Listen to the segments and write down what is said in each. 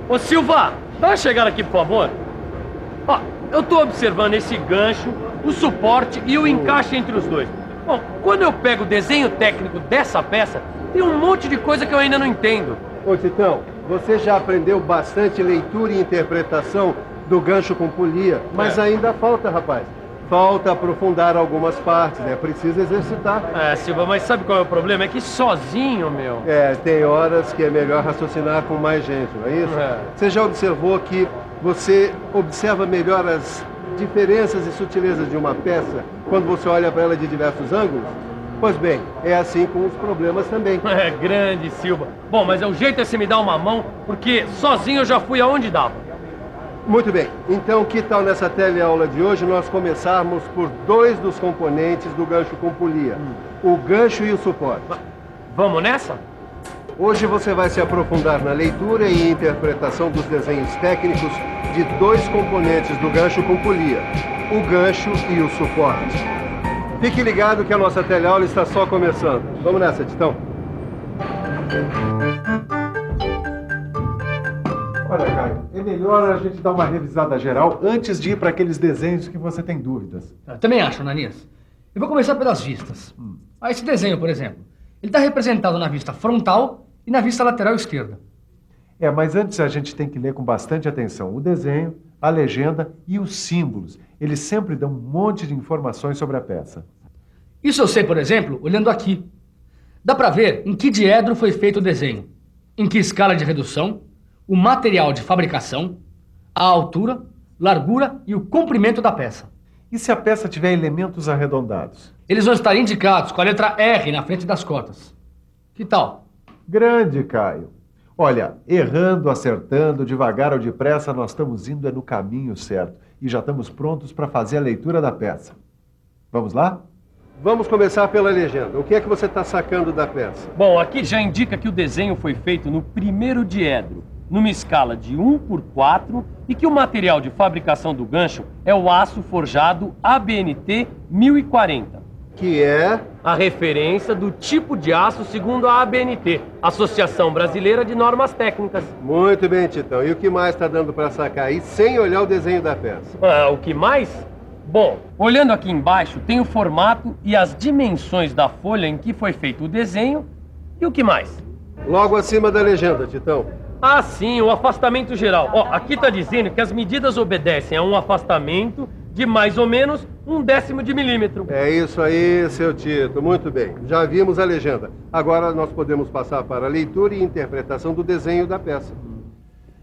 Ô Silva, dá uma chegada aqui, por favor. Ó, eu tô observando esse gancho, o suporte e o encaixe entre os dois. Bom, quando eu pego o desenho técnico dessa peça, tem um monte de coisa que eu ainda não entendo. Ô Titão, você já aprendeu bastante leitura e interpretação do gancho com polia, mas ainda falta, rapaz. Falta aprofundar algumas partes, né? Precisa exercitar. Silva, mas sabe qual é o problema? É que sozinho, meu... Tem horas que é melhor raciocinar com mais gente, não é isso? Você já observou que você observa melhor as diferenças e sutilezas de uma peça quando você olha para ela de diversos ângulos? Pois bem, é assim com os problemas também. Grande, Silva. Bom, mas o jeito é você me dar uma mão, porque sozinho eu já fui aonde dava. Muito bem, então que tal nessa teleaula de hoje nós começarmos por dois dos componentes do gancho com polia, o gancho e o suporte. Vamos nessa? Hoje você vai se aprofundar na leitura e interpretação dos desenhos técnicos de dois componentes do gancho com polia, o gancho e o suporte. Fique ligado que a nossa teleaula está só começando. Vamos nessa, Titão. Olha, Caio, é melhor a gente dar uma revisada geral antes de ir para aqueles desenhos que você tem dúvidas. Eu também acho, Ananias. Eu vou começar pelas vistas. Esse desenho, por exemplo, ele está representado na vista frontal e na vista lateral esquerda. Mas antes a gente tem que ler com bastante atenção o desenho, a legenda e os símbolos. Eles sempre dão um monte de informações sobre a peça. Isso eu sei, por exemplo, olhando aqui. Dá para ver em que diedro foi feito o desenho, em que escala de redução, o material de fabricação, a altura, largura e o comprimento da peça. E se a peça tiver elementos arredondados? Eles vão estar indicados com a letra R na frente das cotas. Que tal? Grande, Caio. Olha, errando, acertando, devagar ou depressa, nós estamos indo no caminho certo e já estamos prontos para fazer a leitura da peça. Vamos lá? Vamos começar pela legenda. O que é que você está sacando da peça? Bom, aqui já indica que o desenho foi feito no primeiro diedro, numa escala de 1:4 e que o material de fabricação do gancho é o aço forjado ABNT 1040. Que é? A referência do tipo de aço segundo a ABNT, Associação Brasileira de Normas Técnicas. Muito bem, Titão. E o que mais está dando para sacar aí sem olhar o desenho da peça? O que mais? Bom, olhando aqui embaixo tem o formato e as dimensões da folha em que foi feito o desenho. E o que mais? Logo acima da legenda, Titão. Ah, sim, o afastamento geral. Aqui está dizendo que as medidas obedecem a um afastamento de mais ou menos 1/10 de milímetro. É isso aí, seu Tito. Muito bem. Já vimos a legenda. Agora nós podemos passar para a leitura e interpretação do desenho da peça.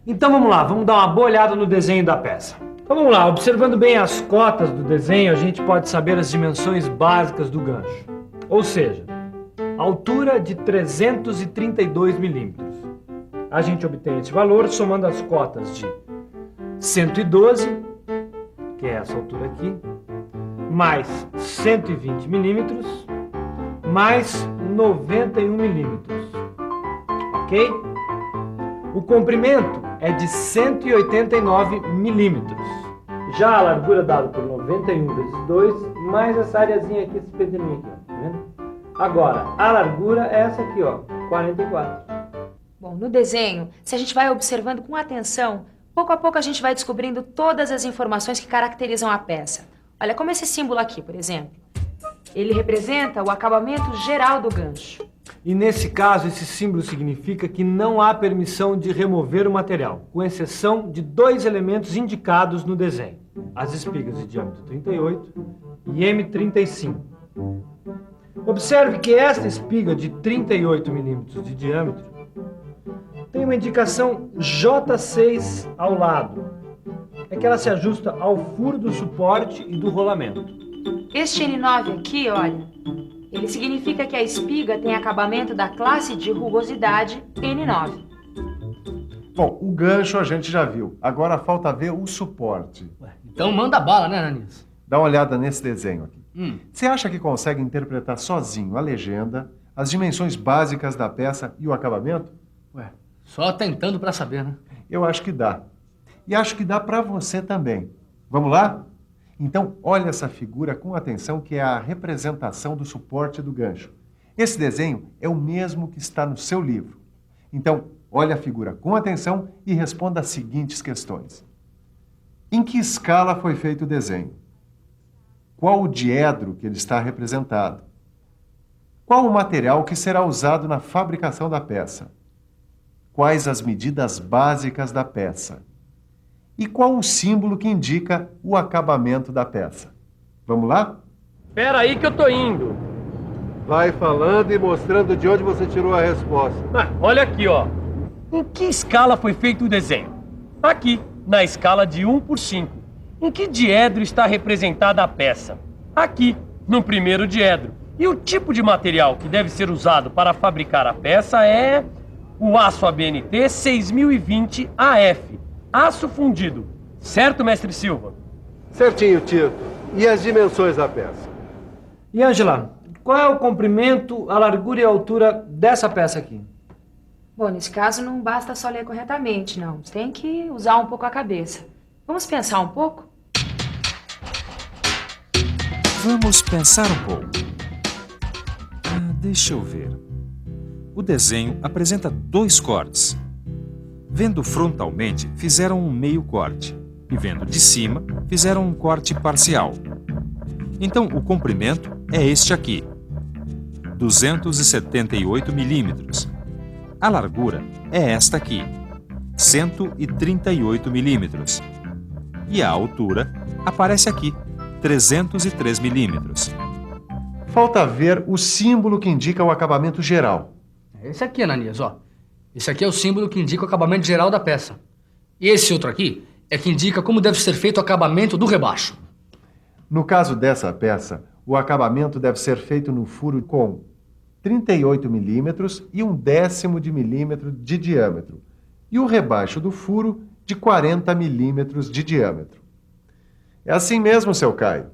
Então vamos lá, vamos dar uma boa olhada no desenho da peça. Então vamos lá, observando bem as cotas do desenho, a gente pode saber as dimensões básicas do gancho. Ou seja, altura de 332 milímetros. A gente obtém esse valor somando as cotas de 112, que é essa altura aqui, mais 120 milímetros, mais 91 milímetros. Ok? O comprimento é de 189 milímetros. Já a largura dada por 91 vezes 2, mais essa areazinha aqui, esse pedacinho aqui, ó, tá vendo? Agora, a largura é essa aqui, ó, 44. Bom, no desenho, se a gente vai observando com atenção, pouco a pouco a gente vai descobrindo todas as informações que caracterizam a peça. Olha, como esse símbolo aqui, por exemplo. Ele representa o acabamento geral do gancho. E nesse caso, esse símbolo significa que não há permissão de remover o material, com exceção de dois elementos indicados no desenho. As espigas de diâmetro 38 e M35. Observe que esta espiga de 38 milímetros de diâmetro tem uma indicação J6 ao lado. É que ela se ajusta ao furo do suporte e do rolamento. Este N9 aqui, olha, ele significa que a espiga tem acabamento da classe de rugosidade N9. Bom, o gancho a gente já viu. Agora falta ver o suporte. Então manda bala, né, Ananias? Dá uma olhada nesse desenho aqui. Você acha que consegue interpretar sozinho a legenda, as dimensões básicas da peça e o acabamento? Só tentando para saber, né? Eu acho que dá. E acho que dá para você também. Vamos lá? Então, olha essa figura com atenção, que é a representação do suporte do gancho. Esse desenho é o mesmo que está no seu livro. Então, olhe a figura com atenção e responda as seguintes questões. Em que escala foi feito o desenho? Qual o diedro que ele está representado? Qual o material que será usado na fabricação da peça? Quais as medidas básicas da peça? E qual o símbolo que indica o acabamento da peça? Vamos lá? Espera aí que eu tô indo. Vai falando e mostrando de onde você tirou a resposta. Olha aqui, ó. Em que escala foi feito o desenho? Aqui, na escala de 1 por 5. Em que diedro está representada a peça? Aqui, no primeiro diedro. E o tipo de material que deve ser usado para fabricar a peça é o aço ABNT 6020 AF, aço fundido. Certo, mestre Silva? Certinho, Tito. E as dimensões da peça? E Ângela, qual é o comprimento, a largura e a altura dessa peça aqui? Bom, nesse caso não basta só ler corretamente, não. Você tem que usar um pouco a cabeça. Vamos pensar um pouco? Vamos pensar um pouco. Deixa eu ver. O desenho apresenta 2 cortes. Vendo frontalmente, fizeram um meio corte. E vendo de cima, fizeram um corte parcial. Então, o comprimento é este aqui, 278 milímetros. A largura é esta aqui, 138 milímetros. E a altura aparece aqui, 303 milímetros. Falta ver o símbolo que indica o acabamento geral. Esse aqui, Ananias, ó. Esse aqui é o símbolo que indica o acabamento geral da peça. E esse outro aqui é que indica como deve ser feito o acabamento do rebaixo. No caso dessa peça, o acabamento deve ser feito no furo com 38 milímetros e 1/10 de milímetro de diâmetro, e o rebaixo do furo de 40 milímetros de diâmetro. É assim mesmo, seu Caio.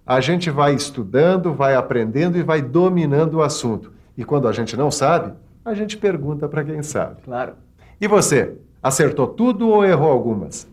A gente vai estudando, vai aprendendo e vai dominando o assunto. E quando a gente não sabe, a gente pergunta para quem sabe. Claro. E você, acertou tudo ou errou algumas?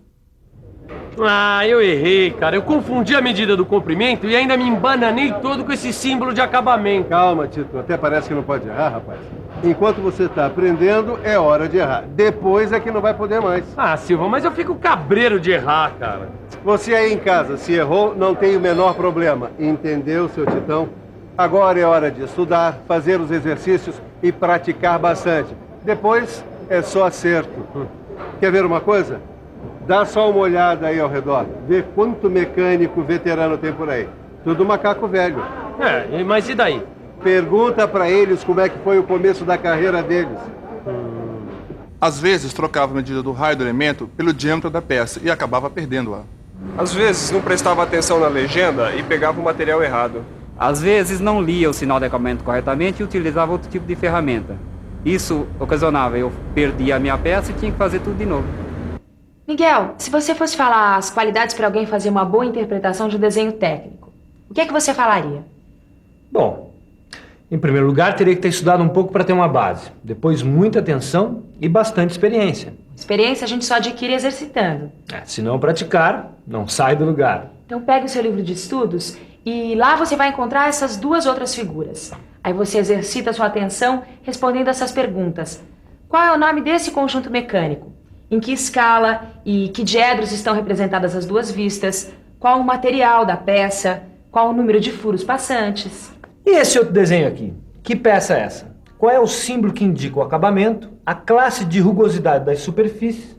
Eu errei, cara. Eu confundi a medida do comprimento e ainda me embananei todo com esse símbolo de acabamento. Calma, Tito. Até parece que não pode errar, rapaz. Enquanto você está aprendendo, é hora de errar. Depois é que não vai poder mais. Silva, mas eu fico cabreiro de errar, cara. Você aí em casa, se errou, não tem o menor problema. Entendeu, seu Titão? Agora é hora de estudar, fazer os exercícios e praticar bastante. Depois é só acerto. Quer ver uma coisa? Dá só uma olhada aí ao redor. Vê quanto mecânico veterano tem por aí. Tudo macaco velho. Mas e daí? Pergunta pra eles como é que foi o começo da carreira deles. Às vezes trocava a medida do raio do elemento pelo diâmetro da peça e acabava perdendo-a. Às vezes não prestava atenção na legenda e pegava o material errado. Às vezes não lia o sinal de acabamento corretamente e utilizava outro tipo de ferramenta. Isso ocasionava eu perdia a minha peça e tinha que fazer tudo de novo. Miguel, se você fosse falar as qualidades para alguém fazer uma boa interpretação de um desenho técnico, o que é que você falaria? Bom, em primeiro lugar, teria que ter estudado um pouco para ter uma base. Depois, muita atenção e bastante experiência. Experiência a gente só adquire exercitando. Se não praticar, não sai do lugar. Então pegue o seu livro de estudos e lá você vai encontrar essas 2 outras figuras. Aí você exercita a sua atenção respondendo essas perguntas. Qual é o nome desse conjunto mecânico? Em que escala e que diedros estão representadas as 2 vistas? Qual o material da peça? Qual o número de furos passantes? E esse outro desenho aqui? Que peça é essa? Qual é o símbolo que indica o acabamento, a classe de rugosidade das superfícies,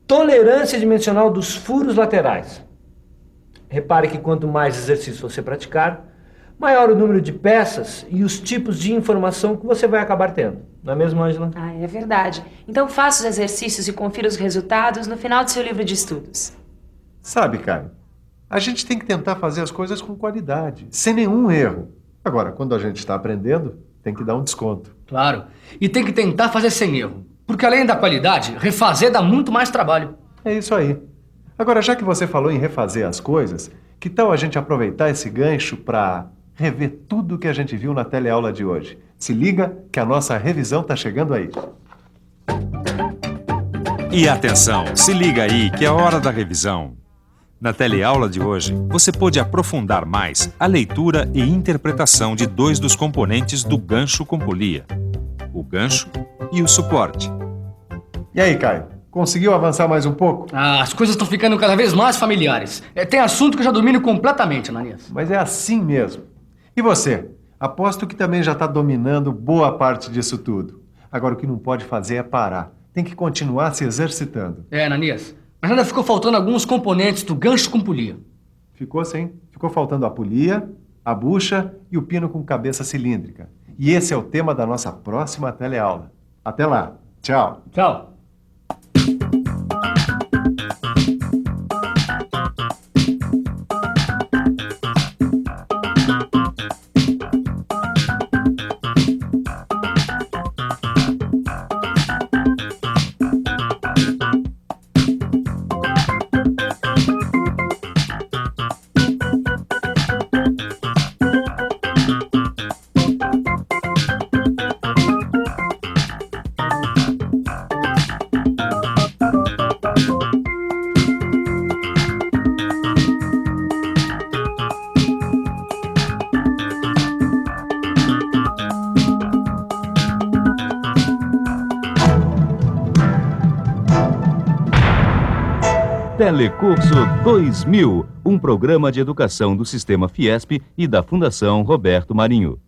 tolerância dimensional dos furos laterais? Repare que quanto mais exercício você praticar, maior o número de peças e os tipos de informação que você vai acabar tendo. Não é mesmo, Ângela? É verdade. Então faça os exercícios e confira os resultados no final do seu livro de estudos. Sabe, Caio, a gente tem que tentar fazer as coisas com qualidade, sem nenhum erro. Agora, quando a gente está aprendendo, tem que dar um desconto. Claro. E tem que tentar fazer sem erro. Porque além da qualidade, refazer dá muito mais trabalho. É isso aí. Agora, já que você falou em refazer as coisas, que tal a gente aproveitar esse gancho para rever tudo que a gente viu na teleaula de hoje? Se liga que a nossa revisão está chegando aí. E atenção, se liga aí que é a hora da revisão. Na teleaula de hoje, você pôde aprofundar mais a leitura e interpretação de 2 dos componentes do gancho com polia, o gancho e o suporte. E aí, Caio? Conseguiu avançar mais um pouco? Ah, as coisas estão ficando cada vez mais familiares. Tem assunto que eu já domino completamente, Ananias. Mas é assim mesmo. E você? Aposto que também já está dominando boa parte disso tudo. Agora, o que não pode fazer é parar. Tem que continuar se exercitando. Ananias. Mas ainda ficou faltando alguns componentes do gancho com polia. Ficou sim. Ficou faltando a polia, a bucha e o pino com cabeça cilíndrica. E esse é o tema da nossa próxima teleaula. Até lá. Tchau. Tchau. Telecurso 2000, um programa de educação do Sistema Fiesp e da Fundação Roberto Marinho.